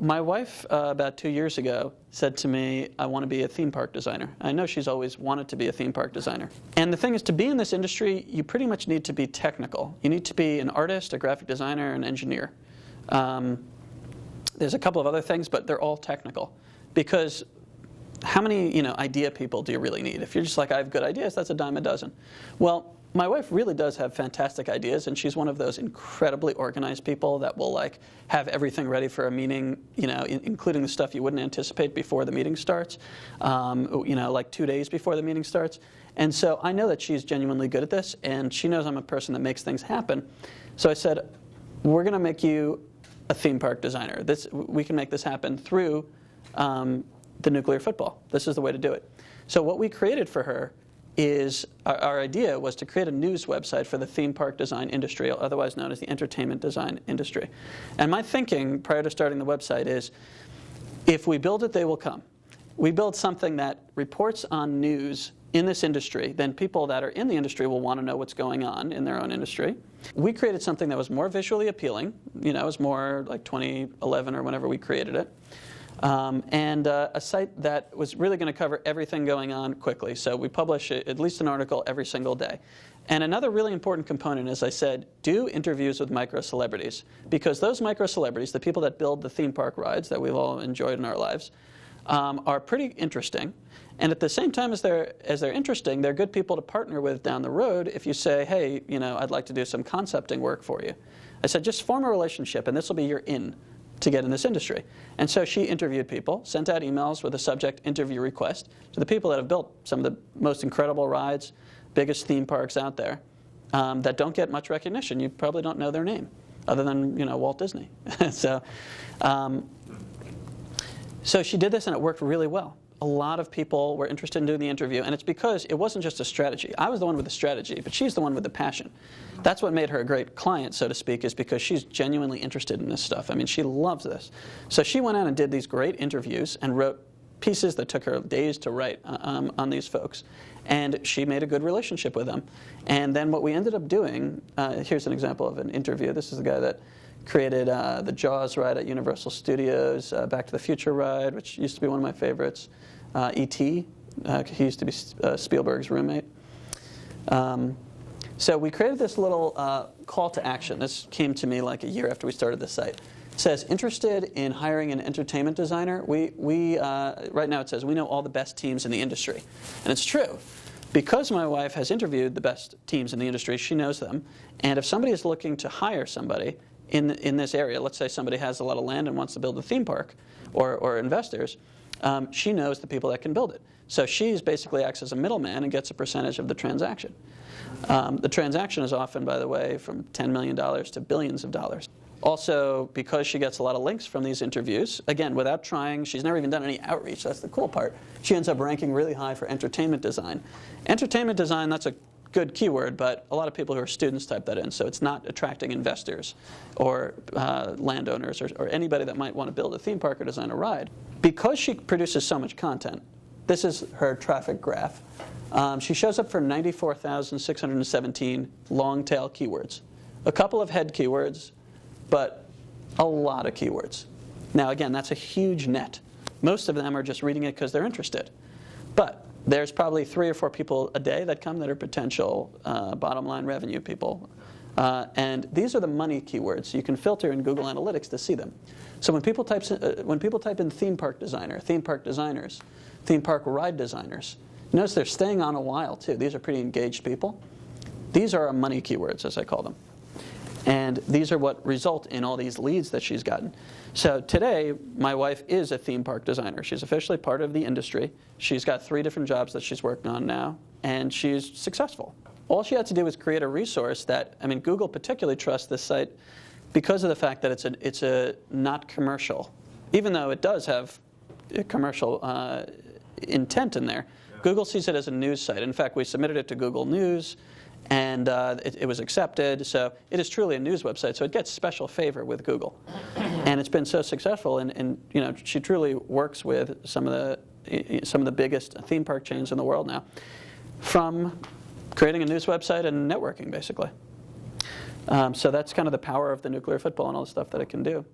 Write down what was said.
my wife, about 2 years ago, said to me, I want to be a theme park designer. I know she's always wanted to be a theme park designer. And the thing is, to be in this industry, you pretty much need to be technical. You need to be an artist, a graphic designer, an engineer. There's a couple of other things, but they're all technical. Because how many idea people do you really need? If you're just like, I have good ideas, that's a dime a dozen. Well, my wife really does have fantastic ideas, and she's one of those incredibly organized people that will have everything ready for a meeting, including the stuff you wouldn't anticipate before the meeting starts, like 2 days before the meeting starts. And so I know that she's genuinely good at this, and she knows I'm a person that makes things happen. So I said, we're going to make you a theme park designer. We can make this happen through the nuclear football. This is the way to do it. So what we created for her is, our idea was to create a news website for the theme park design industry, otherwise known as the entertainment design industry. And my thinking prior to starting the website is, if we build it, they will come. We build something that reports on news in this industry, then people that are in the industry will want to know what's going on in their own industry. We created something that was more visually appealing. It was more like 2011 or whenever we created it. And a site that was really going to cover everything going on quickly. So we publish at least an article every single day. And another really important component, as I said, do interviews with micro-celebrities. Because those micro-celebrities, the people that build the theme park rides that we've all enjoyed in our lives, are pretty interesting. And at the same time as they're interesting, they're good people to partner with down the road if you say, hey, I'd like to do some concepting work for you. I said, just form a relationship, and this will be your in to get in this industry. And so she interviewed people, sent out emails with a subject interview request to the people that have built some of the most incredible rides, biggest theme parks out there that don't get much recognition. You probably don't know their name, other than Walt Disney. So she did this, and it worked really well. A lot of people were interested in doing the interview, and it's because it wasn't just a strategy. I was the one with the strategy, but she's the one with the passion. That's what made her a great client, so to speak, is because she's genuinely interested in this stuff. I mean, she loves this. So she went out and did these great interviews and wrote pieces that took her days to write on these folks. And she made a good relationship with them. And then what we ended up doing, here's an example of an interview. This is the guy that created the Jaws ride at Universal Studios, Back to the Future ride, which used to be one of my favorites, E.T., he used to be Spielberg's roommate. So we created this little call to action. This came to me like a year after we started the site. It says, interested in hiring an entertainment designer? Right now it says, we know all the best teams in the industry. And it's true. Because my wife has interviewed the best teams in the industry, she knows them. And if somebody is looking to hire somebody in this area, let's say somebody has a lot of land and wants to build a theme park, or investors, she knows the people that can build it. So she basically acts as a middleman and gets a percentage of the transaction. The transaction is often, by the way, from $10 million to billions of dollars. Also, because she gets a lot of links from these interviews, again, without trying, she's never even done any outreach, that's the cool part, she ends up ranking really high for entertainment design. Entertainment design, that's a good keyword, but a lot of people who are students type that in, so it's not attracting investors or landowners or anybody that might want to build a theme park or design a ride. Because she produces so much content, this is her traffic graph. She shows up for 94,617 long-tail keywords. A couple of head keywords, but a lot of keywords. Now again, that's a huge net. Most of them are just reading it because they're interested. But there's probably 3 or 4 people a day that come that are potential bottom line revenue people. And these are the money keywords. You can filter in Google Analytics to see them. So when people type in theme park designer, theme park designers, theme park ride designers, notice they're staying on a while too. These are pretty engaged people. These are our money keywords, as I call them. And these are what result in all these leads that she's gotten. So today, my wife is a theme park designer. She's officially part of the industry. She's got 3 different jobs that she's working on now, and she's successful. All she had to do was create a resource that, I mean, Google particularly trusts this site because of the fact that it's a not commercial. Even though it does have a commercial intent in there, Google sees it as a news site. In fact, we submitted it to Google News, and it was accepted. So it is truly a news website. So it gets special favor with Google, and it's been so successful. And she truly works with some of the biggest theme park chains in the world now, from creating a news website and networking, basically. So that's kind of the power of the nuclear football and all the stuff that it can do.